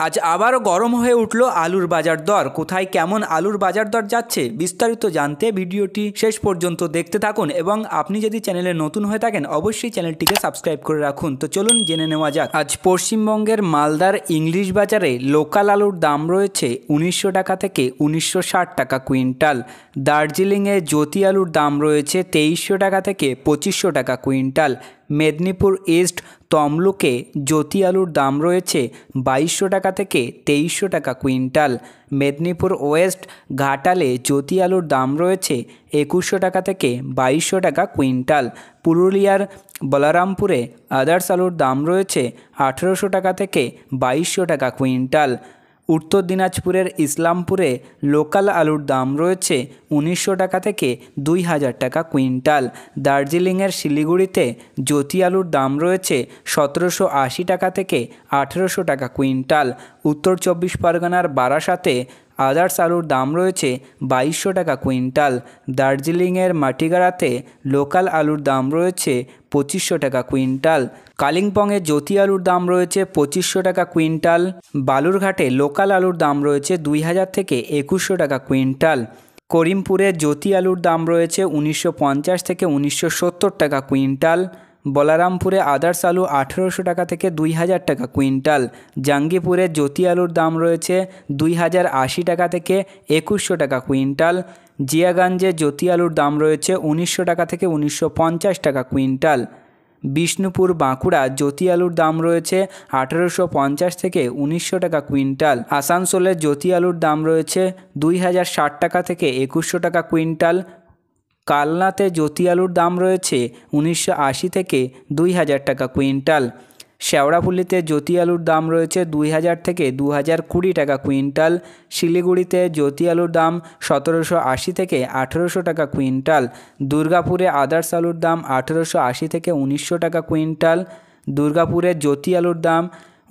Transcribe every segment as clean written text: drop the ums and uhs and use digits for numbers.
আজ আবারও গরম হয়ে উঠল আলুর বাজার দর। কোথায় কেমন আলুর বাজার দর যাচ্ছে বিস্তারিত জানতে ভিডিওটি শেষ পর্যন্ত দেখতে থাকুন এবং আপনি যদি চ্যানেলে নতুন হয়ে থাকেন অবশ্যই চ্যানেলটিকে সাবস্ক্রাইব করে রাখুন। তো চলুন জেনে নেওয়া যাক। আজ পশ্চিমবঙ্গের মালদার ইংলিশ বাজারে লোকাল আলুর দাম রয়েছে 1900 টাকা থেকে 1960 টাকা কুইন্টাল। দার্জিলিংয়ে জ্যোতি আলুর দাম রয়েছে 2300 টাকা থেকে 2500 টাকা কুইন্টাল। মেদিনীপুর ইস্ট তমলুকে জ্যোতি আলুর দাম রয়েছে 2200 টাকা থেকে 2300 টাকা কুইন্টাল। মেদিনীপুর ওয়েস্ট ঘাটালে জ্যোতি আলুর দাম রয়েছে 2100 টাকা থেকে 2200 টাকা কুইন্টাল। পুরুলিয়ার বলরামপুরে আদার্স আলুর দাম রয়েছে 1800 টাকা থেকে 2200 টাকা কুইন্টাল। উত্তর দিনাজপুরের ইসলামপুরে লোকাল আলুর দাম রয়েছে 1900 টাকা থেকে 2000 টাকা কুইন্টাল। দার্জিলিংয়ের শিলিগুড়িতে জ্যোতি আলুর দাম রয়েছে 1780 টাকা থেকে 1800 টাকা কুইন্টাল। উত্তর চব্বিশ পরগনার বারাসাতে আদার্স আলুর দাম রয়েছে 2200 টাকা কুইন্টাল। দার্জিলিংয়ের মাটিগাড়াতে লোকাল আলুর দাম রয়েছে 2500 টাকা কুইন্টাল। কালিম্পংয়ে জ্যোতি আলুর দাম রয়েছে 2500 টাকা কুইন্টাল। বালুরঘাটে লোকাল আলুর দাম রয়েছে 2000 থেকে 2100 টাকা কুইন্টাল। করিমপুরে জ্যোতি আলুর দাম রয়েছে 1950 থেকে 1970 টাকা কুইন্টাল। বলরামপুরে আদার্স আলু 1800 টাকা থেকে 2000 টাকা কুইন্টাল। জাঙ্গিপুরে জ্যোতি আলুর দাম রয়েছে 2080 টাকা থেকে 2100 টাকা কুইন্টাল। জিয়াগঞ্জে জ্যোতি আলুর দাম রয়েছে 1900 টাকা থেকে 1950 টাকা কুইন্টাল। বিষ্ণুপুর বাঁকুড়া জ্যোতি আলুর দাম রয়েছে 1850 থেকে 1900 টাকা কুইন্টাল। আসানসোলে জ্যোতি আলুর দাম রয়েছে 2060 টাকা থেকে 2100 টাকা কুইন্টাল। কালনাতে জ্যোতি আলুর দাম রয়েছে 1980 থেকে 2000 টাকা কুইন্টাল। শেওড়াফুলিতে জ্যোতি আলুর দাম রয়েছে 2000 থেকে 2020 টাকা কুইন্টাল। শিলিগুড়িতে জ্যোতি আলুর দাম 1780 থেকে 1800 টাকা কুইন্টাল। দুর্গাপুরে আদার্স আলুর দাম 1880 থেকে 1900 টাকা কুইন্টাল। দুর্গাপুরে জ্যোতি আলুর দাম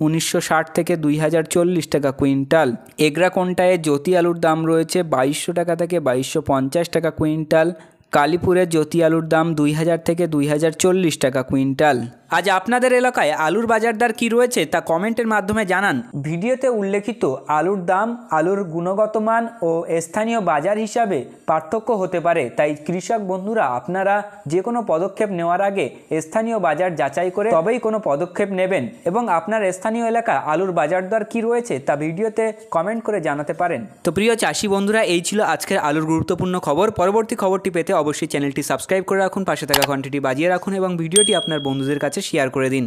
1960 থেকে 2040 টাকা কুইন্টাল। এগরাকোন্টায় জ্যোতি আলুর দাম রয়েছে 2200 টাকা থেকে 2250 টাকা কুইন্টাল। কালীপুরে জ্যোতি আলুর দাম 2000 থেকে 2040 টাকা কুইন্টাল। আজ আপনাদের এলাকায় আলুর বাজার দর কী রয়েছে তা কমেন্টের মাধ্যমে জানান। ভিডিওতে উল্লেখিত আলুর দাম আলুর গুণগত মান ও স্থানীয় বাজার হিসাবে পার্থক্য হতে পারে, তাই কৃষক বন্ধুরা আপনারা যে কোনো পদক্ষেপ নেওয়ার আগে স্থানীয় বাজার যাচাই করে তবেই কোনো পদক্ষেপ নেবেন এবং আপনার স্থানীয় এলাকা আলুর বাজার দর কী রয়েছে তা ভিডিওতে কমেন্ট করে জানাতে পারেন। তো প্রিয় চাষি বন্ধুরা, এই ছিল আজকের আলুর গুরুত্বপূর্ণ খবর। পরবর্তী খবরটি পেতে অবশ্যই চ্যানেলটি সাবস্ক্রাইব করে রাখুন, পাশে থাকা ঘন্টিটি বাজিয়ে রাখুন এবং ভিডিওটি আপনার বন্ধুদের কাছে শেয়ার করে দিন।